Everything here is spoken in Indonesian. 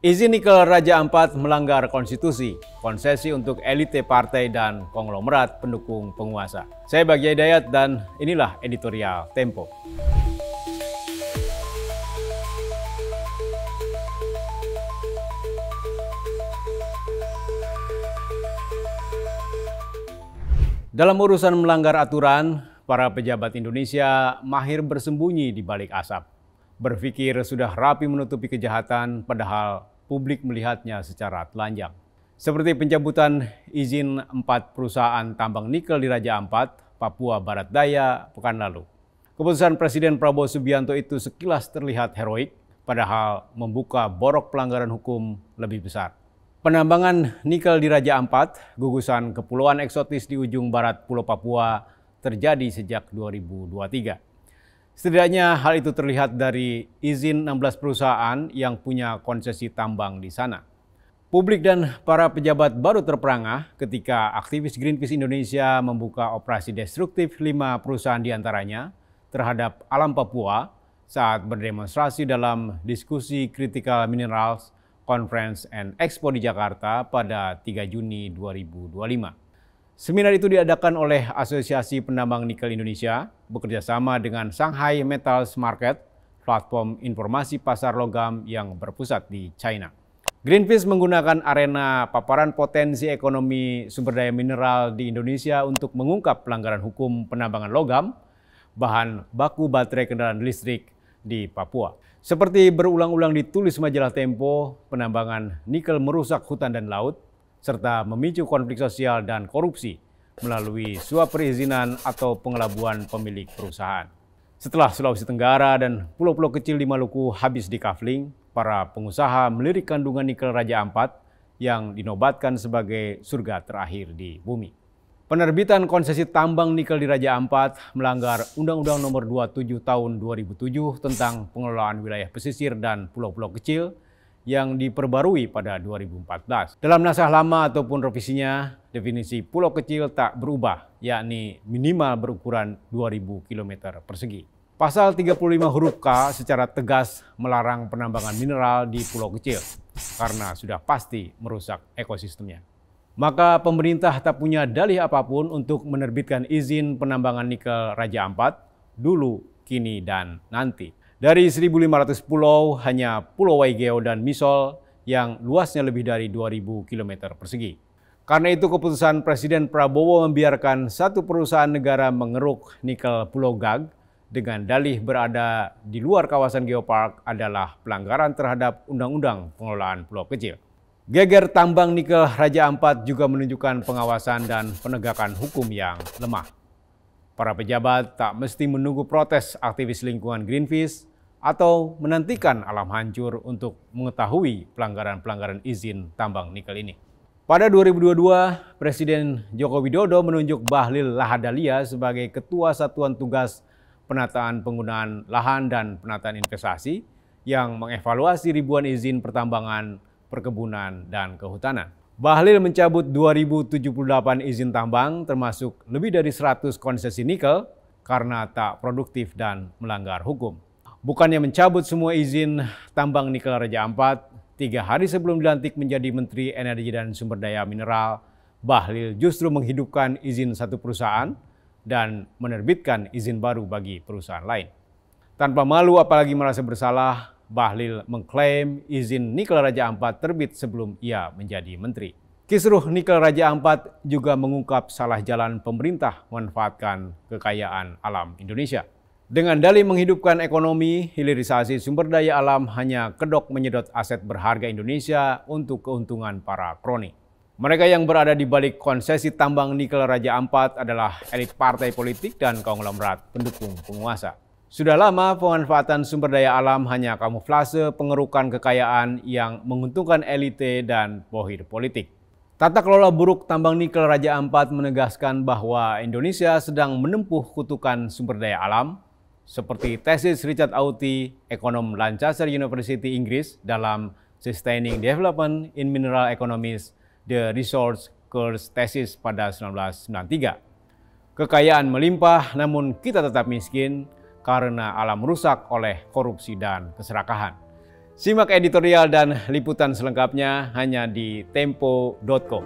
Izin nikel Raja Ampat melanggar konstitusi, konsesi untuk elite partai dan konglomerat pendukung penguasa. Saya Bagja Hidayat dan inilah editorial Tempo. Dalam urusan melanggar aturan, para pejabat Indonesia mahir bersembunyi di balik asap. Berpikir sudah rapi menutupi kejahatan, padahal publik melihatnya secara telanjang. Seperti pencabutan izin 4 perusahaan tambang nikel di Raja Ampat, Papua Barat Daya, pekan lalu. Keputusan Presiden Prabowo Subianto itu sekilas terlihat heroik, padahal membuka borok pelanggaran hukum lebih besar. Penambangan nikel di Raja Ampat, gugusan kepulauan eksotis di ujung barat Pulau Papua, terjadi sejak 2023. Setidaknya hal itu terlihat dari izin 16 perusahaan yang punya konsesi tambang di sana. Publik dan para pejabat baru terperangah ketika aktivis Greenpeace Indonesia membuka operasi destruktif 5 perusahaan diantaranya terhadap alam Papua saat berdemonstrasi dalam diskusi Critical Minerals Conference and Expo di Jakarta pada 3 Juni 2025. Seminar itu diadakan oleh Asosiasi Penambang Nikel Indonesia bekerjasama dengan Shanghai Metals Market, platform informasi pasar logam yang berpusat di China. Greenpeace menggunakan arena paparan potensi ekonomi sumber daya mineral di Indonesia untuk mengungkap pelanggaran hukum penambangan logam, bahan baku baterai kendaraan listrik di Papua. Seperti berulang-ulang ditulis majalah Tempo, penambangan nikel merusak hutan dan laut, serta memicu konflik sosial dan korupsi melalui suap perizinan atau pengelabuan pemilik perusahaan. Setelah Sulawesi Tenggara dan pulau-pulau kecil di Maluku habis dikafling, para pengusaha melirik kandungan nikel Raja Ampat yang dinobatkan sebagai surga terakhir di bumi. Penerbitan konsesi tambang nikel di Raja Ampat melanggar Undang-Undang Nomor 27 Tahun 2007 tentang pengelolaan wilayah pesisir dan pulau-pulau kecil yang diperbarui pada 2014. Dalam naskah lama ataupun revisinya, definisi pulau kecil tak berubah, yakni minimal berukuran 2000 km persegi. Pasal 35 huruf K secara tegas melarang penambangan mineral di pulau kecil karena sudah pasti merusak ekosistemnya. Maka pemerintah tak punya dalih apapun untuk menerbitkan izin penambangan nikel Raja Ampat dulu, kini, dan nanti. Dari 1.500 pulau, hanya Pulau Waigeo dan Misol yang luasnya lebih dari 2.000 km persegi. Karena itu keputusan Presiden Prabowo membiarkan satu perusahaan negara mengeruk nikel Pulau Gag dengan dalih berada di luar kawasan geopark adalah pelanggaran terhadap Undang-Undang Pengelolaan Pulau Kecil. Geger tambang nikel Raja Ampat juga menunjukkan pengawasan dan penegakan hukum yang lemah. Para pejabat tak mesti menunggu protes aktivis lingkungan Greenpeace atau menantikan alam hancur untuk mengetahui pelanggaran-pelanggaran izin tambang nikel ini. Pada 2022, Presiden Joko Widodo menunjuk Bahlil Lahadalia sebagai Ketua Satuan Tugas Penataan Penggunaan Lahan dan Penataan Investasi yang mengevaluasi ribuan izin pertambangan, perkebunan, dan kehutanan. Bahlil mencabut 2078 izin tambang termasuk lebih dari 100 konsesi nikel karena tak produktif dan melanggar hukum. Bukannya mencabut semua izin tambang nikel Raja Ampat, 3 hari sebelum dilantik menjadi Menteri Energi dan Sumber Daya Mineral, Bahlil justru menghidupkan izin satu perusahaan dan menerbitkan izin baru bagi perusahaan lain. Tanpa malu apalagi merasa bersalah, Bahlil mengklaim izin nikel Raja Ampat terbit sebelum ia menjadi menteri. Kisruh nikel Raja Ampat juga mengungkap salah jalan pemerintah memanfaatkan kekayaan alam Indonesia. Dengan dalih menghidupkan ekonomi, hilirisasi sumber daya alam hanya kedok menyedot aset berharga Indonesia untuk keuntungan para kroni. Mereka yang berada di balik konsesi tambang nikel Raja Ampat adalah elit partai politik dan konglomerat pendukung penguasa. Sudah lama pemanfaatan sumber daya alam hanya kamuflase pengerukan kekayaan yang menguntungkan elite dan bohir politik. Tata kelola buruk tambang nikel Raja Ampat menegaskan bahwa Indonesia sedang menempuh kutukan sumber daya alam, seperti tesis Richard Auty, ekonom Lancaster University Inggris dalam Sustaining Development in Mineral Economies, The Resource Curse Thesis pada 1993. Kekayaan melimpah namun kita tetap miskin, karena alam rusak oleh korupsi dan keserakahan. Simak editorial dan liputan selengkapnya hanya di tempo.co.